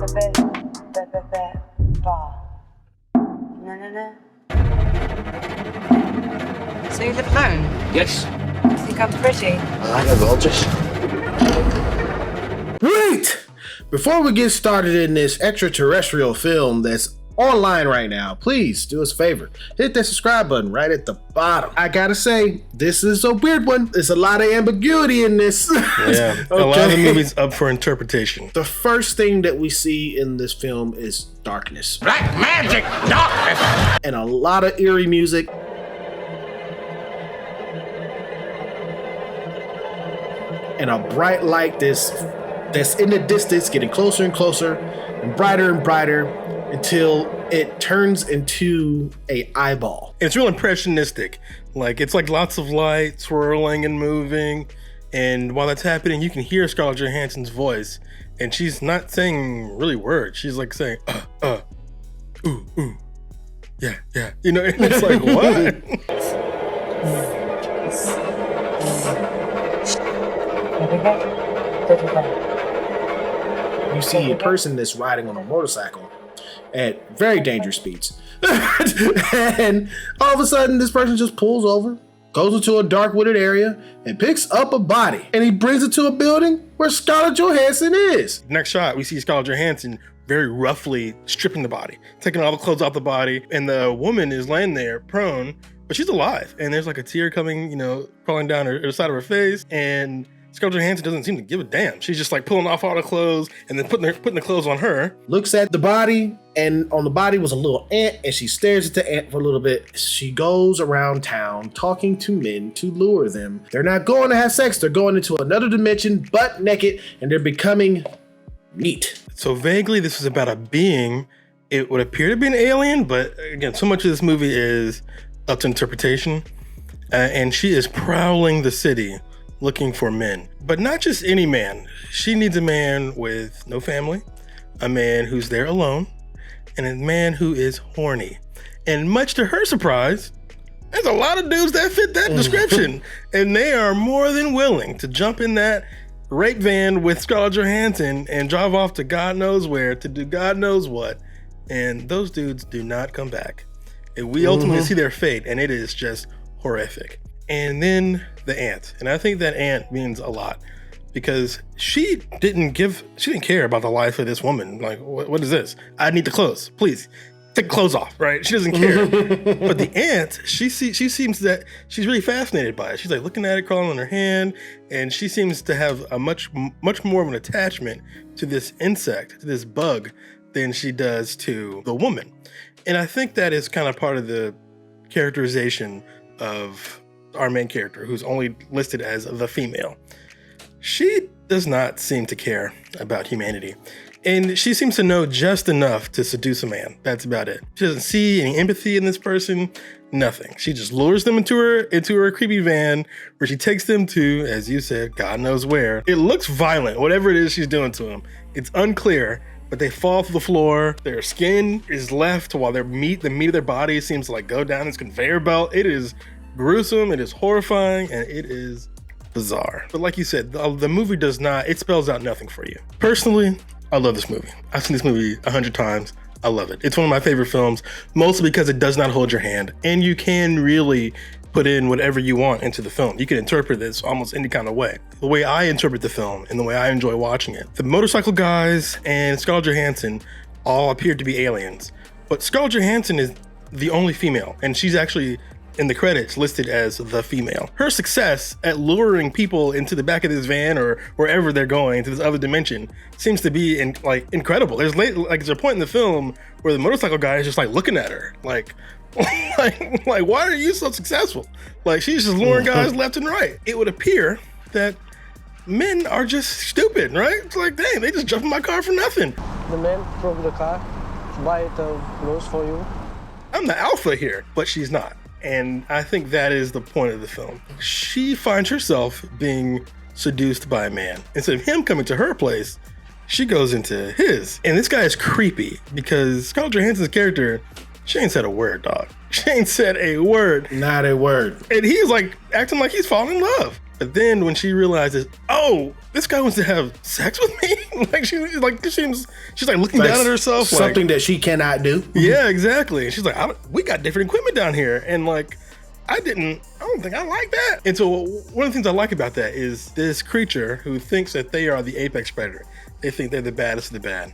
So you live alone? Yes. You think I'm pretty? I like her gorgeous. Wait! Before we get started in this extraterrestrial film that's online right now, please do us a favor. Hit that subscribe button right at the bottom. I gotta say, this is a weird one. There's a lot of ambiguity in this. Yeah, okay. A lot of the movie's up for interpretation. The first thing that we see in this film is darkness. Black magic, darkness! And a lot of eerie music. And a bright light that's in the distance, getting closer and closer, and brighter, until it turns into a eyeball. It's real impressionistic. It's like lots of light swirling and moving. And while that's happening, you can hear Scarlett Johansson's voice. And she's not saying really words. She's like saying, ooh, yeah. You know, and it's like, what? You see a person that's riding on a motorcycle at very dangerous speeds. And all of a sudden, this person just pulls over, goes into a dark wooded area, and picks up a body. And he brings it to a building where Scarlett Johansson is. Next shot, we see Scarlett Johansson very roughly stripping the body, taking all the clothes off the body. And the woman is laying there prone, but she's alive. And there's like a tear coming, crawling down her side of her face. And Scarlett Johansson doesn't seem to give a damn. She's just like pulling off all the clothes and then putting the clothes on her. Looks at the body, and on the body was a little ant, and she stares at the ant for a little bit. She goes around town talking to men to lure them. They're not going to have sex. They're going into another dimension, butt naked, and they're becoming meat. So vaguely, this is about a being. It would appear to be an alien, but again, so much of this movie is up to interpretation. And she is prowling the city looking for men, but not just any man. She needs a man with no family, a man who's there alone, and a man who is horny. And much to her surprise, there's a lot of dudes that fit that description, and they are more than willing to jump in that rape van with Scarlett Johansson and drive off to God knows where to do God knows what. And those dudes do not come back. And we ultimately see their fate, and it is just horrific. And then the ant. And I think that ant means a lot because she didn't care about the life of this woman. Like, what is this? I need the clothes. Please take the clothes off, right? She doesn't care. But the ant, she seems that she's really fascinated by it. She's like looking at it, crawling on her hand, and she seems to have a much more of an attachment to this insect, to this bug, than she does to the woman. And I think that is kind of part of the characterization of our main character, who's only listed as the female. She does not seem to care about humanity. And she seems to know just enough to seduce a man. That's about it. She doesn't see any empathy in this person, nothing. She just lures them into her creepy van where she takes them to, as you said, God knows where. It looks violent, whatever it is she's doing to them. It's unclear, but they fall to the floor. Their skin is left while the meat of their body seems to like go down this conveyor belt. It is gruesome, it is horrifying, and it is bizarre. But like you said, the movie it spells out nothing for you. Personally, I love this movie. I've seen this movie 100 times. I love it. It's one of my favorite films, mostly because it does not hold your hand, and you can really put in whatever you want into the film. You can interpret this almost any kind of way. The way I interpret the film and the way I enjoy watching it. The motorcycle guys and Scarlett Johansson all appear to be aliens, but Scarlett Johansson is the only female, and she's actually in the credits listed as the female. Her success at luring people into the back of this van or wherever they're going to this other dimension seems to be incredible. There's a point in the film where the motorcycle guy is just like looking at her like why are you so successful? Like she's just luring guys left and right. It would appear that men are just stupid, right? It's like, dang, they just jumped in my car for nothing. The man drove the car to buy the rose for you. I'm the alpha here, but she's not. And I think that is the point of the film. She finds herself being seduced by a man. Instead of him coming to her place, she goes into his. And this guy is creepy because Scarlett Johansson's character, she ain't said a word, dog. She ain't said a word. Not a word. And he's like acting like he's falling in love. But then when she realizes, oh, this guy wants to have sex with me, like she's like looking down at herself, something like, that she cannot do. Yeah, exactly. And she's like, we got different equipment down here, and like, I don't think I like that. And so one of the things I like about that is this creature who thinks that they are the apex predator. They think they're the baddest of the bad.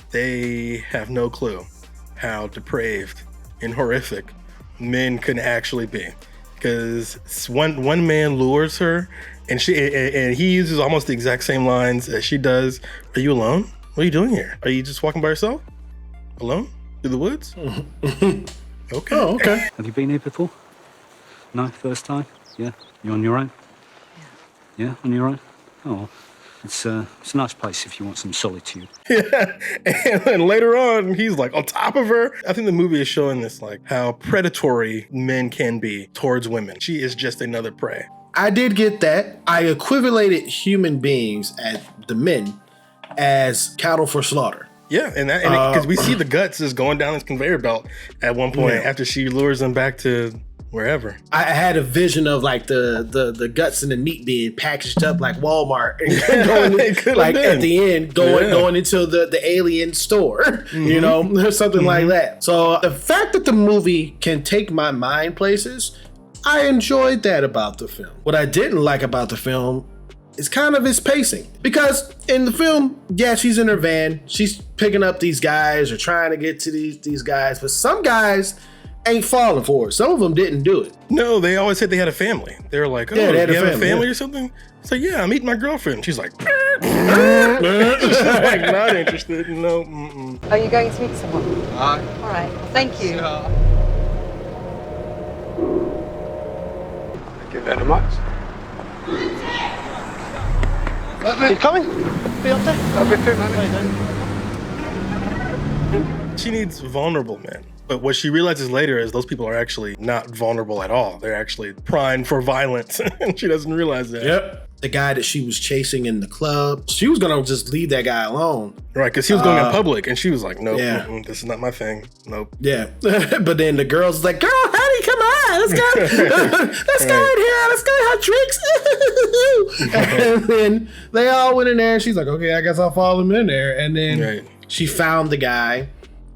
They have no clue how depraved and horrific men can actually be. Because one man lures her, and he uses almost the exact same lines as she does. Are you alone? What are you doing here? Are you just walking by yourself? Alone? Through the woods? Okay. Oh, okay. Have you been here before? No, first time? Yeah? You on your own? Yeah, on your own? Oh, it's a nice place if you want some solitude. Yeah, and then later on, he's like on top of her. I think the movie is showing this, like how predatory men can be towards women. She is just another prey. I did get that. I equivalated human beings as the men as cattle for slaughter. Yeah, and because we see the guts just going down this conveyor belt at one point after she lures them back to wherever. I had a vision of like the guts and the meat being packaged up like Walmart and going like at the end going into the alien store, you know, something like that. So the fact that the movie can take my mind places, I enjoyed that about the film. What I didn't like about the film is kind of its pacing, because in the film, yeah, she's in her van, she's picking up these guys or trying to get to these guys, but some guys ain't falling for it. Some of them didn't do it. No, they always said they had a family. They were like, oh, yeah, you have a family or something? It's like, yeah, I'm meeting my girlfriend. She's like, she's like not interested. No. Are you going to meet someone? All right. Thank you. Thank you very much. You coming? Be up there? That'll be 2 minutes. She needs vulnerable men. But what she realizes later is those people are actually not vulnerable at all. They're actually primed for violence. And she doesn't realize that. Yep. The guy that she was chasing in the club, she was going to just leave that guy alone. Right, because he was going in public, and she was like, nope, this is not my thing. Nope. Yeah. But then the girl's like, girl, honey, come on. Let's go. Let's go in here. Let's go have drinks. And then they all went in there, and she's like, okay, I guess I'll follow him in there. And then she found the guy.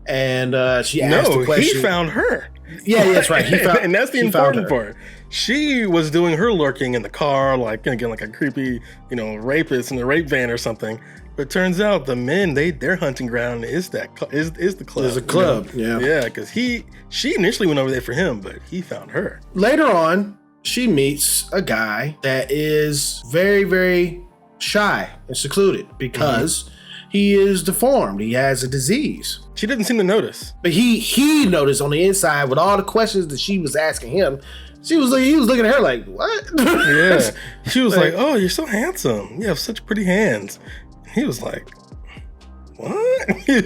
And she asked the question. He found her. Yeah, that's right. He found, and that's the important part. She was doing her lurking in the car, like again, like a creepy, rapist in the rape van or something. But it turns out the men, their hunting ground is the club. There's a club, yeah, because she initially went over there for him, but he found her. Later on, she meets a guy that is very, very shy and secluded because he is deformed. He has a disease. She didn't seem to notice. But he noticed on the inside with all the questions that she was asking him. He was looking at her like, what? Yeah. She was like, oh, you're so handsome. You have such pretty hands. He was like, what? Like,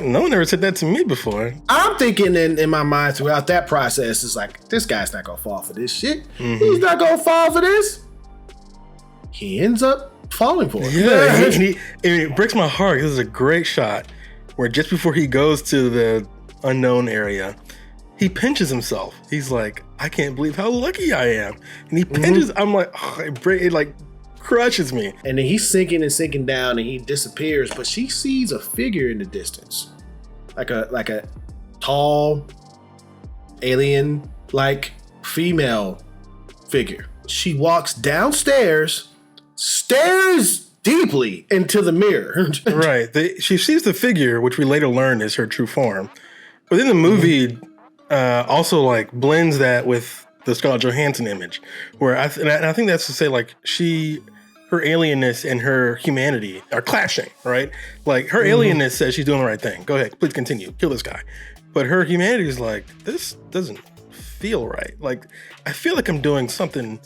no one ever said that to me before. I'm thinking in my mind throughout that process, it's like, this guy's not gonna fall for this shit. He's not gonna fall for this. He ends up falling for it. Yeah, it breaks my heart. This is a great shot where just before he goes to the unknown area, he pinches himself. He's like, I can't believe how lucky I am. And he pinches, I'm like, it like crushes me. And then he's sinking and sinking down and he disappears, but she sees a figure in the distance. Like a tall, alien-like female figure. She walks downstairs, stares deeply into the mirror. Right. She sees the figure, which we later learn is her true form. But then the movie also like blends that with the Scarlett Johansson image, where I think that's to say like her alienness and her humanity are clashing, right? Like her alienness says she's doing the right thing. Go ahead, please continue, kill this guy. But her humanity is like, this doesn't feel right. Like I feel like I'm doing something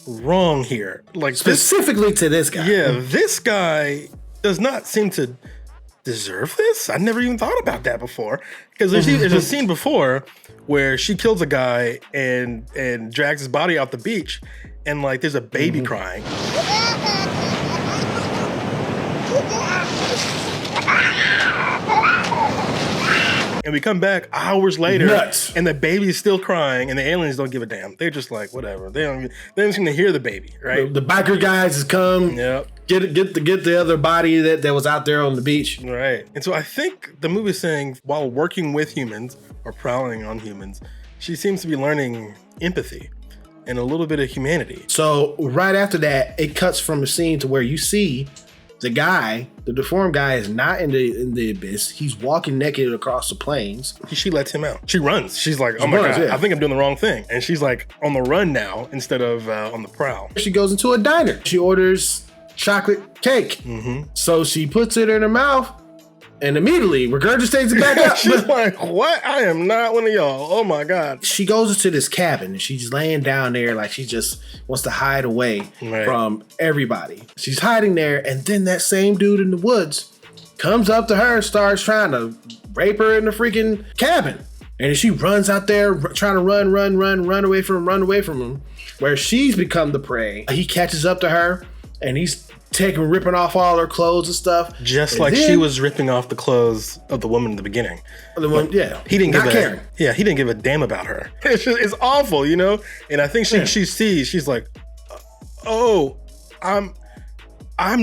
wrong here. Like specifically to this guy. Yeah, this guy does not seem to deserve this. I never even thought about that before. Because there's a scene before where she kills a guy and drags his body off the beach, and like there's a baby crying. And we come back hours later, Nuts. and the baby's still crying, and the aliens don't give a damn. They're just like, whatever. They don't seem to hear the baby, right? The biker guys has come. Yep. Get the other body that was out there on the beach. Right. And so I think the movie's saying while working with humans or prowling on humans, she seems to be learning empathy and a little bit of humanity. So right after that, it cuts from a scene to where you see the guy, the deformed guy, is not in the abyss. He's walking naked across the plains. She lets him out. She runs. She's like, oh my God, yeah. I think I'm doing the wrong thing. And she's like on the run now instead of on the prowl. She goes into a diner. She orders chocolate cake. So she puts it in her mouth and immediately regurgitates it back out. She's like, what? I am not one of y'all. Oh my God. She goes into this cabin and she's laying down there like she just wants to hide away from everybody. She's hiding there, and then that same dude in the woods comes up to her and starts trying to rape her in the freaking cabin. And she runs out there trying to run away from him, where she's become the prey. He catches up to her and he's ripping off all her clothes and stuff. Just and like then, she was ripping off the clothes of the woman in the beginning. The one, yeah. He didn't not give caring. he didn't give a damn about her. It's awful, you know? And I think she sees, she's like, oh, I'm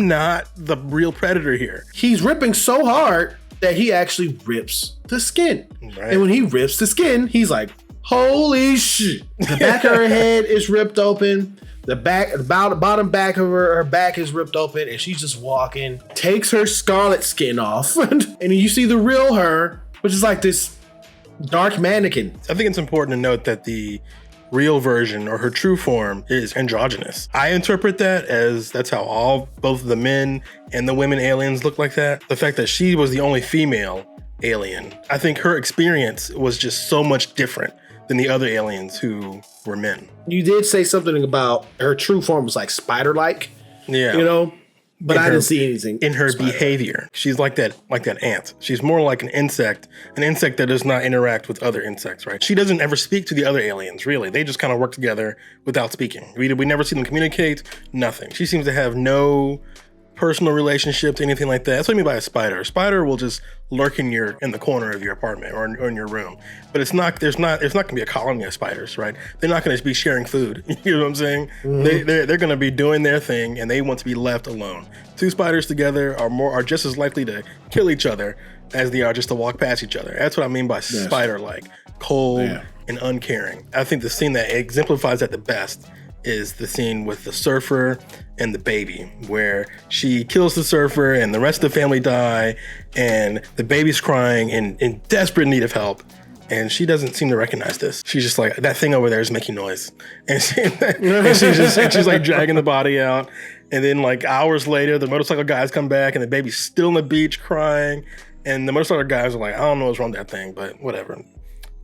not the real predator here. He's ripping so hard that he actually rips the skin. Right. And when he rips the skin, he's like, holy shit. The back of her head is ripped open. The bottom back of her back is ripped open, and she's just walking, takes her scarlet skin off, and you see the real her, which is like this dark mannequin. I think it's important to note that the real version or her true form is androgynous. I interpret that as that's how both the men and the women aliens look like that. The fact that she was the only female alien, I think her experience was just so much different than the other aliens who were men. You did say something about her true form was like spider-like, Yeah. you know, but I didn't see anything in her spider-like. behavior. She's like that ant. She's more like an insect that does not interact with other insects, right? She doesn't ever speak to the other aliens, really. They just kind of work together without speaking. We never see them communicate, nothing. She seems to have no personal relationship to anything like that. That's what I mean by a spider. A spider will just lurk in the corner of your apartment or in your room. But it's not gonna be a colony of spiders, right? They're not gonna be sharing food. You know what I'm saying? They're gonna be doing their thing, and they want to be left alone. Two spiders together are just as likely to kill each other as they are just to walk past each other. That's what I mean by spider-like, cold and uncaring. I think the scene that exemplifies that the best is the scene with the surfer and the baby, where she kills the surfer and the rest of the family die, and the baby's crying and in desperate need of help. And she doesn't seem to recognize this. She's just like, that thing over there is making noise. And she's like dragging the body out. And then like hours later, the motorcycle guys come back and the baby's still on the beach crying. And the motorcycle guys are like, I don't know what's wrong with that thing, but whatever.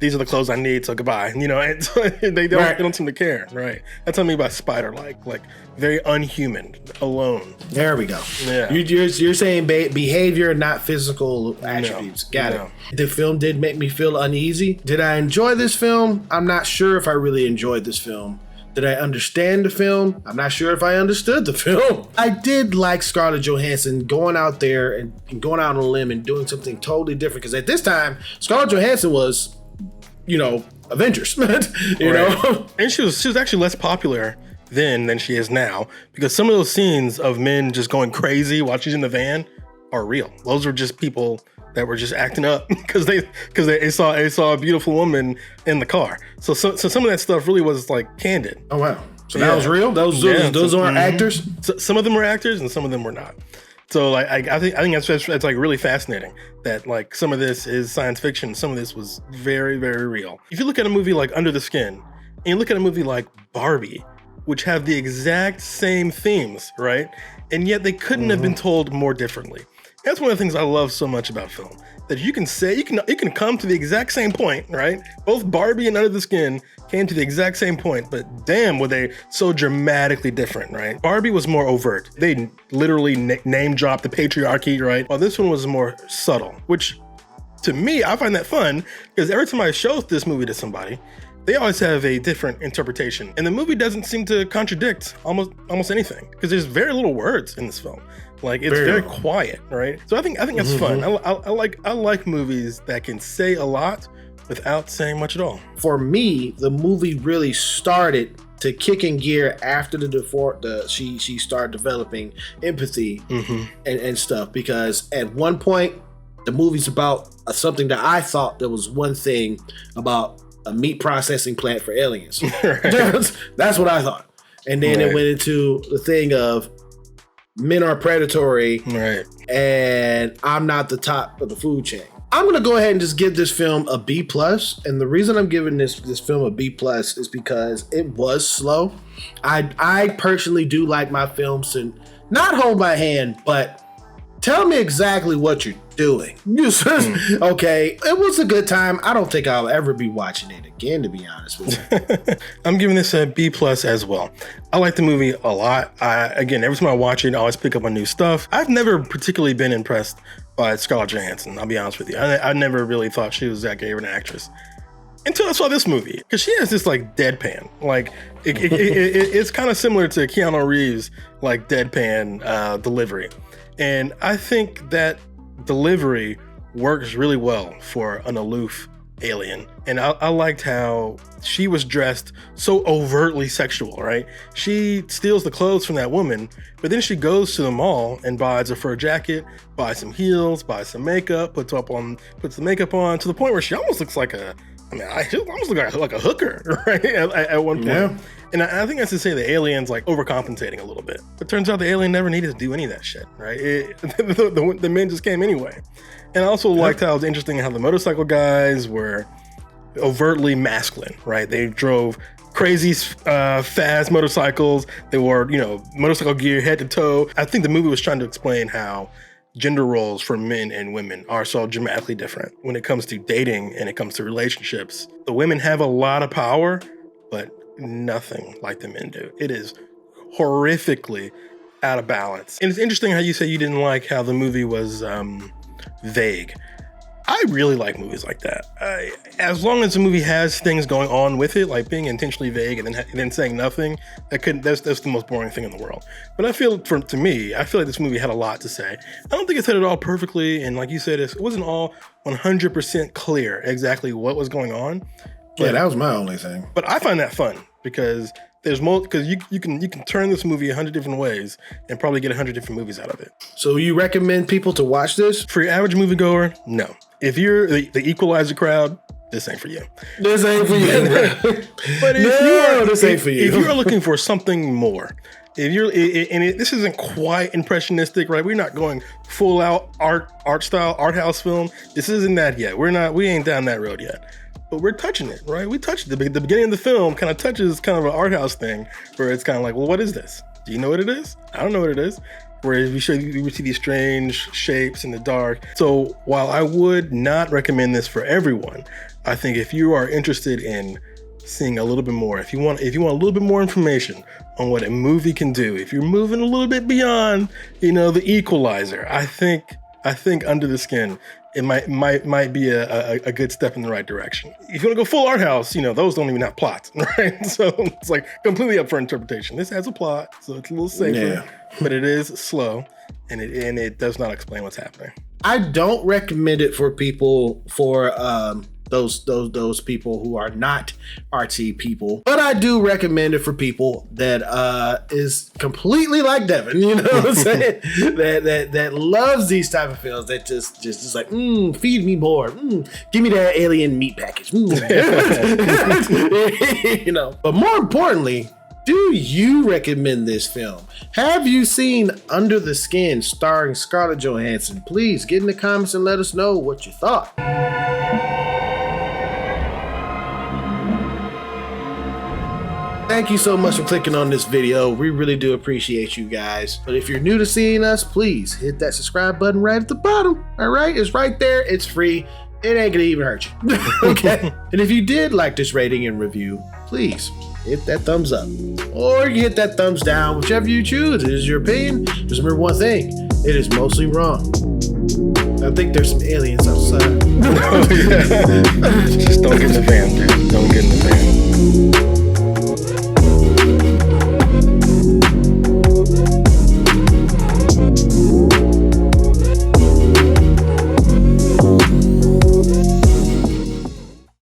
These are the clothes I need, so goodbye. You know, and so they don't seem to care, right? That's what I mean by spider-like, like very unhuman, alone. There we go. Yeah. You're saying behavior, not physical attributes. Got it. The film did make me feel uneasy. Did I enjoy this film? I'm not sure if I really enjoyed this film. Did I understand the film? I'm not sure if I understood the film. I did like Scarlett Johansson going out there and going out on a limb and doing something totally different. Because at this time, Scarlett Johansson was, you know, Avengers, you know? And she was actually less popular then than she is now, because some of those scenes of men just going crazy while she's in the van are real. Those were just people that were just acting up because they saw a beautiful woman in the car. So some of that stuff really was like candid. Oh wow! So that was real. Those aren't actors. So some of them were actors and some of them were not. So like I think that's like really fascinating that like some of this is science fiction, some of this was very, very real. If you look at a movie like Under the Skin and you look at a movie like Barbie, which have the exact same themes, right? And yet they couldn't have been told more differently. That's one of the things I love so much about film, that you can say, you can come to the exact same point, right? Both Barbie and Under the Skin came to the exact same point, but damn, were they so dramatically different, right? Barbie was more overt. They literally name dropped the patriarchy, right? While this one was more subtle, which to me, I find that fun because every time I show this movie to somebody, they always have a different interpretation. And the movie doesn't seem to contradict almost anything, because there's very little words in this film. Like, it's very quiet, right? So I think that's fun. I like movies that can say a lot without saying much at all. For me, the movie really started to kick in gear after she started developing empathy and stuff, because at one point the movie's about something that I thought there was one thing about a meat processing plant for aliens. That's what I thought. And then it went into the thing of men are predatory, and I'm not the top of the food chain. I'm gonna go ahead and just give this film a B+, and the reason I'm giving this film a B+ is because it was slow. I personally do like my films to not hold my hand, but tell me exactly what you're doing. Okay, it was a good time. I don't think I'll ever be watching it again, to be honest with you. I'm giving this a B+ as well. I like the movie a lot. Again, every time I watch it, I always pick up on new stuff. I've never particularly been impressed by Scarlett Johansson, I'll be honest with you. I never really thought she was that great of an actress until I saw this movie, because she has this like deadpan. Like it's kind of similar to Keanu Reeves' like deadpan delivery. And I think that delivery works really well for an aloof alien. And I liked how she was dressed so overtly sexual, right? She steals the clothes from that woman, but then she goes to the mall and buys a fur jacket, buys some heels, buys some makeup, puts the makeup on, to the point where she almost looks like she almost looks like a hooker, right? At one point. Yeah. And I think that's to say the alien's like overcompensating a little bit. But turns out the alien never needed to do any of that shit, right? The men just came anyway. And I also liked how it was interesting how the motorcycle guys were overtly masculine, right? They drove crazy fast motorcycles. They wore, motorcycle gear head to toe. I think the movie was trying to explain how gender roles for men and women are so dramatically different when it comes to dating and it comes to relationships. The women have a lot of power, but nothing like the men do. It is horrifically out of balance. And it's interesting how you say you didn't like how the movie was vague. I really like movies like that. As long as the movie has things going on with it, like being intentionally vague and then saying nothing, that's the most boring thing in the world. But I feel like this movie had a lot to say. I don't think it said it all perfectly, and like you said, it wasn't all 100% clear exactly what was going on. But, yeah, that was my only thing. But I find that fun because there's more, because you can turn this movie 100 different ways and probably get 100 different movies out of it. So you recommend people to watch this? For your average moviegoer, no. If you're the Equalizer crowd, this ain't for you. This ain't for you. But this ain't for you. If you're looking for something more, this isn't quite impressionistic, right? We're not going full out art style, art house film. This isn't that yet. We ain't down that road yet. But we're touching it, right? We touched it. The beginning of the film kind of touches kind of an art house thing where it's kind of like, well, what is this? Do you know what it is? I don't know what it is. Where we see these strange shapes in the dark. So while I would not recommend this for everyone, I think if you are interested in seeing a little bit more, if you want a little bit more information on what a movie can do, if you're moving a little bit beyond, the Equalizer, I think Under the Skin, it might be a good step in the right direction. If you want to go full art house, those don't even have plots, right? So it's like completely up for interpretation. This has a plot, so it's a little safer, but it is slow, and it does not explain what's happening. I don't recommend it for people those people who are not RT people, but I do recommend it for people that is completely like Devin, you know what I'm saying? that loves these type of films, that just like, feed me more, give me that alien meat package, But more importantly, do you recommend this film? Have you seen Under the Skin starring Scarlett Johansson? Please get in the comments and let us know what you thought. Thank you so much for clicking on this video. We really do appreciate you guys. But if you're new to seeing us, please hit that subscribe button right at the bottom. All right, it's right there. It's free. It ain't gonna even hurt you. Okay. And if you did like this rating and review, please hit that thumbs up, or you hit that thumbs down, whichever you choose. It is your opinion. Just remember one thing: it is mostly wrong. I think there's some aliens outside. Just don't get in the van, dude. Don't get in the van.